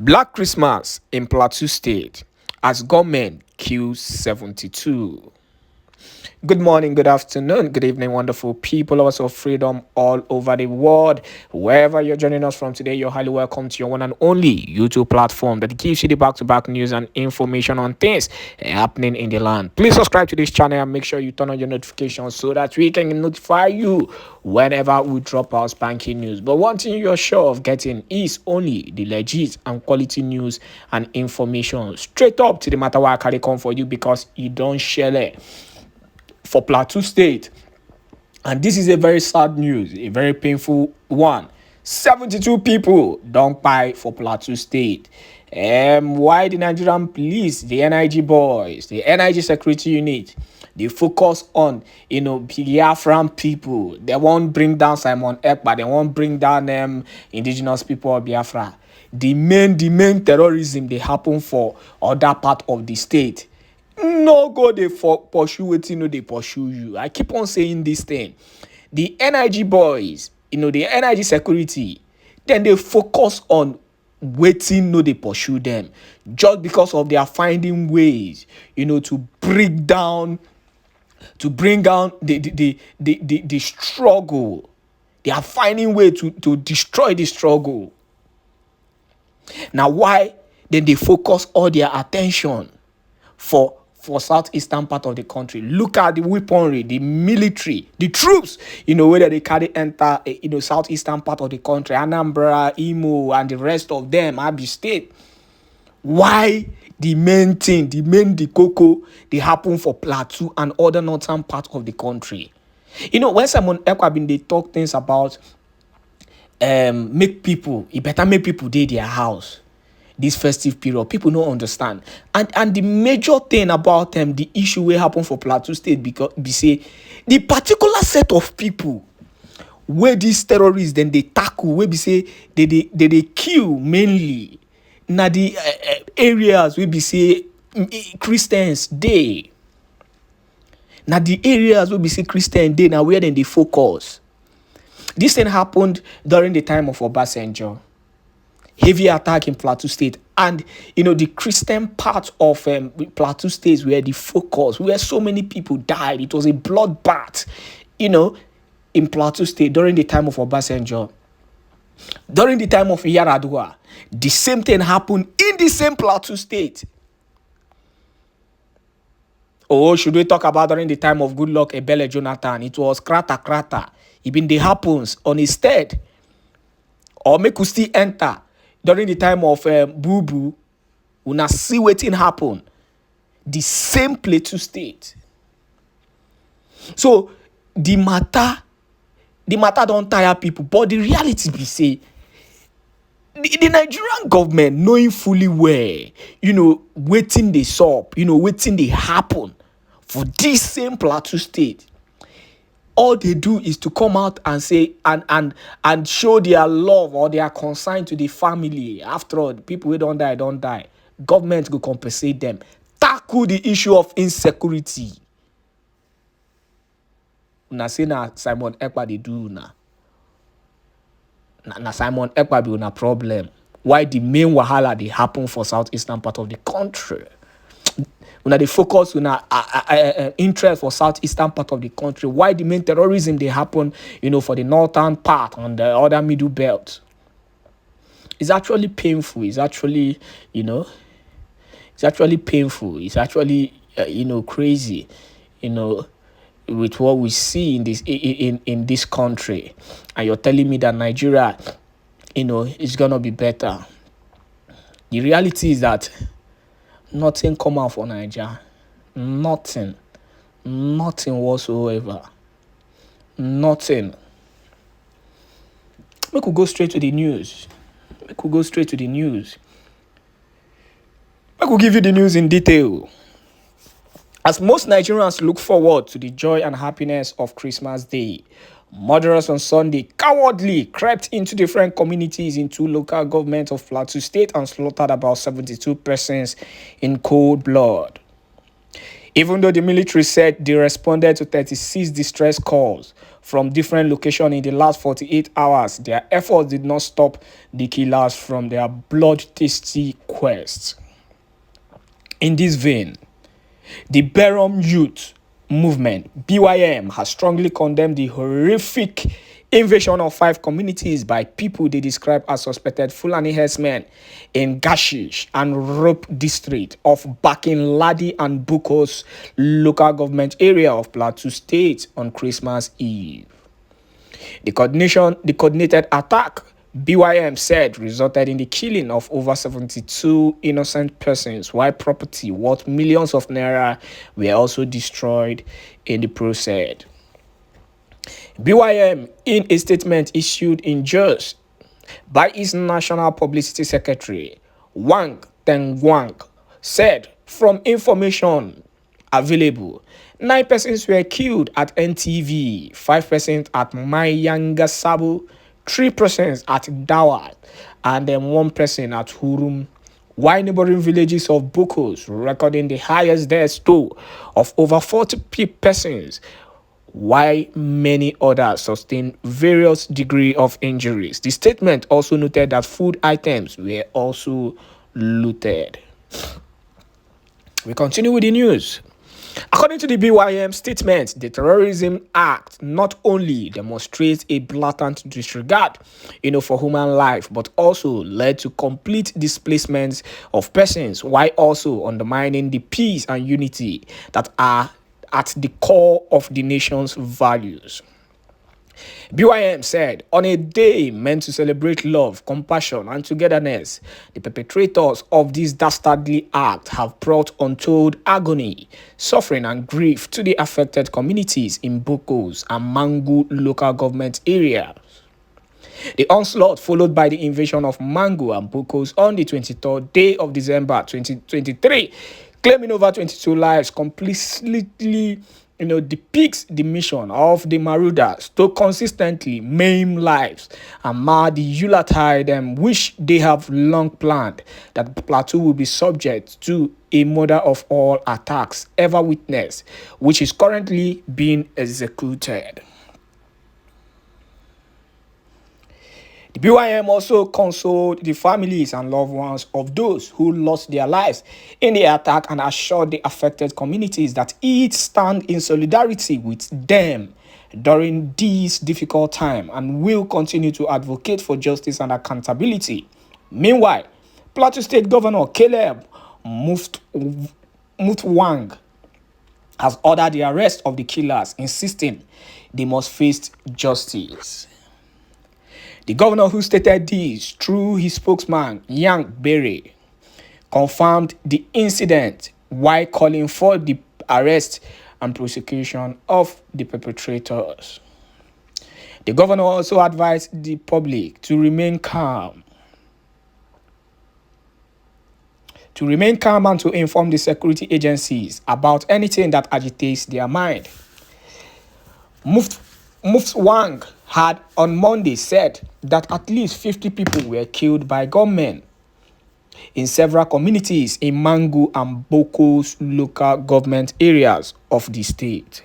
Black Christmas in Plateau State as government kills 72. Good morning, good afternoon, good evening, wonderful people, lovers of freedom all over the world. Wherever you're joining us from today, you're highly welcome to your one and only YouTube platform that gives you the back-to-back news and information on things happening in the land. Please subscribe to this channel and make sure you turn on your notifications so that we can notify you whenever we drop our spanking news. But one thing you're sure of getting is only the legit and quality news and information straight up to the matter where I carry come for you because you don't share it. For Plateau State, and this is a very sad news, a very painful one. 72 people don't buy for Plateau State. Why the Nigerian police, the N.I.G boys, the N.I.G security unit, they focus on Biafraland people. They won't bring down Simon Ekpa. They won't bring down indigenous people of Biafra. The main terrorism they happen for other part of the state. No go they pursue wetin no dey pursue you. I keep on saying this thing. The N.I.G boys, the N.I.G security, then they focus on wetin no dey pursue them just because of their finding ways, to bring down the struggle. They are finding way to destroy the struggle. Now why then they focus all their attention for southeastern part of the country? Look at the weaponry, the military, the troops, whether they carry enter, southeastern part of the country, Anambra, Imo, and the rest of them, Abia State. Why the main thing, the cocoa, they happen for Plateau and other northern part of the country? When Simon Ekpa been they talk things about better make people dey their house this festive period, people don't understand. And the major thing about the issue will happen for Plateau State because be say the particular set of people where these terrorists then they tackle, where be say they kill mainly na the areas where be say Christians day. Now the areas where be say Christian day now where then they focus. This thing happened during the time of Obasanjo. Heavy attack in Plateau State, and the Christian part of Plateau State where the focus, where so many people died. It was a bloodbath, in Plateau State during the time of Obasanjo. During the time of Yaradua, the same thing happened in the same Plateau State. Or should we talk about during the time of Goodluck Ebele Jonathan? It was krata. It been the happens on his stead. Or make us still enter. During the time of Boo Boo, una see wetin happen. The same Plateau State. So the matter don't tire people, but the reality be say the Nigerian government knowing fully well, wetin dey sup, wetin dey happen for this same Plateau State. All they do is to come out and say and show their love or their concern to the family. After all, the people who don't die. Government will compensate them. Tackle the issue of insecurity. Una say na Simon Ekpa they do na. Na Simon Ekpa be una problem. Why the main wahala they happen for southeastern part of the country? When they focus on interest for southeastern part of the country, why the main terrorism they happen, for the northern part and the other middle belt? It's actually painful. It's actually, it's actually painful. It's actually, crazy, with what we see in this country. And you're telling me that Nigeria, is gonna be better. The reality is that nothing come out for Nigeria. Nothing whatsoever. Nothing. We could go straight to the news. We could give you the news in detail. As most Nigerians look forward to the joy and happiness of Christmas Day, murderers on Sunday cowardly crept into different communities in two local governments of Plateau State and slaughtered about 72 persons in cold blood. Even though the military said they responded to 36 distress calls from different locations in the last 48 hours, their efforts did not stop the killers from their bloodthirsty quest. In this vein, the Berom Youth Movement, BYM, has strongly condemned the horrific invasion of 5 communities by people they describe as suspected Fulani herdsmen in Gashish and Rope district of Bakin Ladi and Bukos local government area of Plateau State on Christmas Eve. The coordinated attack, BYM said, resulted in the killing of over 72 innocent persons, while property worth millions of naira were also destroyed in the process. BYM, in a statement issued in Jos by its National Publicity Secretary, Wang Tengwang, said, from information available, 9 persons were killed at NTV, 5 persons at Mayangasabu, 3 persons at Dawat, and then 1 person at Hurum, while neighboring villages of Bukos recording the highest death toll of over 40 persons, while many others sustained various degrees of injuries. The statement also noted that food items were also looted. We continue with the news. According to the BYM statement, the Terrorism Act not only demonstrates a blatant disregard, for human life, but also led to complete displacements of persons, while also undermining the peace and unity that are at the core of the nation's values. BYM said, on a day meant to celebrate love, compassion, and togetherness, the perpetrators of this dastardly act have brought untold agony, suffering, and grief to the affected communities in Bokos and Mangu local government areas. The onslaught followed by the invasion of Mangu and Bokos on the 23rd day of December 2023, claiming over 22 lives, completely depicts the mission of the marauders to consistently maim lives and mar the Yuletide which they have long planned, that Plateau will be subject to a mother of all attacks ever witnessed, which is currently being executed. The BYM also consoled the families and loved ones of those who lost their lives in the attack and assured the affected communities that it stands in solidarity with them during this difficult time and will continue to advocate for justice and accountability. Meanwhile, Plateau State Governor Caleb Mutwang has ordered the arrest of the killers, insisting they must face justice. The governor, who stated this through his spokesman, Yang Bere, confirmed the incident while calling for the arrest and prosecution of the perpetrators. The governor also advised the public to remain calm. And to inform the security agencies about anything that agitates their mind. Mufwang had on Monday said that at least 50 people were killed by gunmen in several communities in Mangu and Boko's local government areas of the state.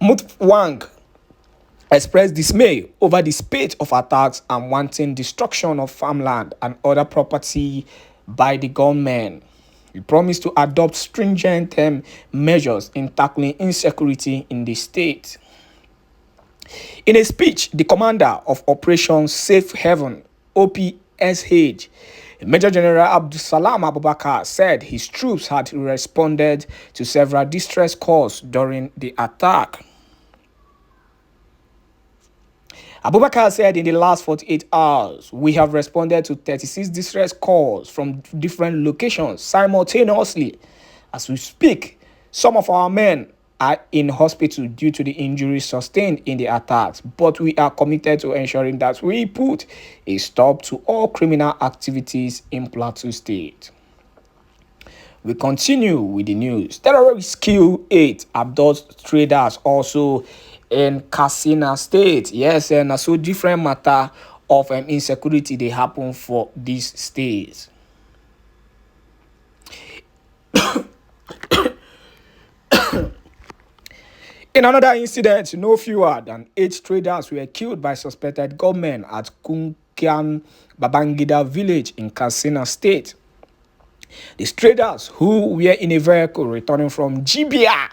Mutwang expressed dismay over the spate of attacks and wanton destruction of farmland and other property by the gunmen. He promised to adopt stringent measures in tackling insecurity in the state. In a speech, the commander of Operation Safe Haven, OPSH, Major General Abdusalam Abubakar, said his troops had responded to several distress calls during the attack. Abubakar said in the last 48 hours, we have responded to 36 distress calls from different locations simultaneously. As we speak, some of our men are in hospital due to the injuries sustained in the attacks, but we are committed to ensuring that we put a stop to all criminal activities in Plateau State. We continue with the news. Terrorists kill 8 abduct traders also in Katsina State. Yes, and so different matter of insecurity they happen for these states. In another incident, no fewer than 8 traders were killed by suspected gunmen at Kunkian Babangida village in Katsina State. These traders, who were in a vehicle returning from Jibia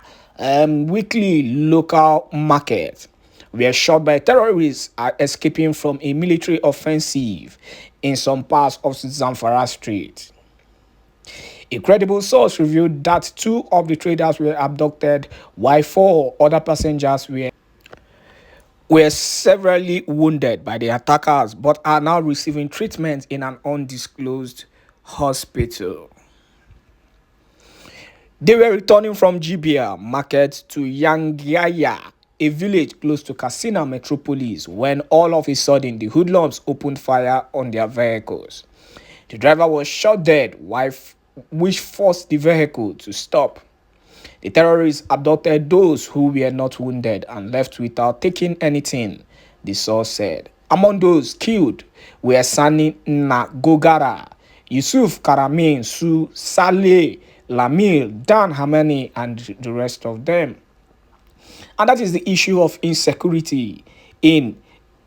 weekly local market, were shot by terrorists escaping from a military offensive in some parts of Zamfara State. A credible source revealed that 2 of the traders were abducted, while 4 other passengers were severely wounded by the attackers but are now receiving treatment in an undisclosed hospital. They were returning from Jibia market to Yangiaya, a village close to Katsina metropolis, when all of a sudden the hoodlums opened fire on their vehicles. The driver was shot dead, which forced the vehicle to stop. The terrorists abducted those who were not wounded and left without taking anything, the source said. Among those killed were Sani Nagogara, Yusuf Karamin, Su Saleh, Lamil, Dan Hamani, and the rest of them. And that is the issue of insecurity in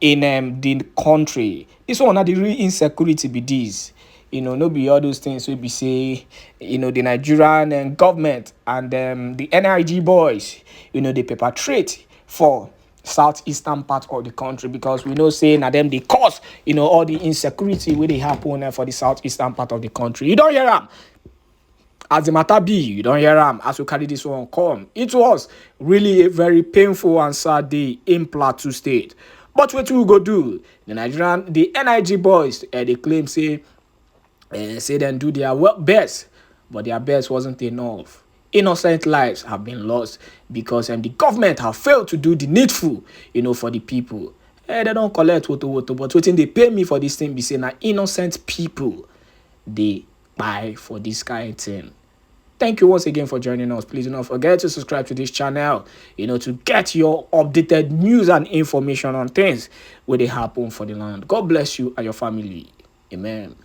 the country. This one, the real insecurity be this. No be all those things we be say, the Nigerian government and the N.I.G boys, they perpetrate for southeastern part of the country, because we know say na them they cause, all the insecurity where they happen for the southeastern part of the country. You don't hear them. As the matter be, you don't hear them as we carry this one come. It was really a very painful and sad day in Plateau State. But what we go do? The N.I.G boys, they claim say them do their best, but their best wasn't enough. Innocent lives have been lost because the government have failed to do the needful, for the people. They don't collect woto, but waiting they pay me for this thing be saying na innocent people they buy for this kind of thing. Thank you once again for joining us. Please do not forget to subscribe to this channel, to get your updated news and information on things where they happen for the land. God bless you and your family. Amen.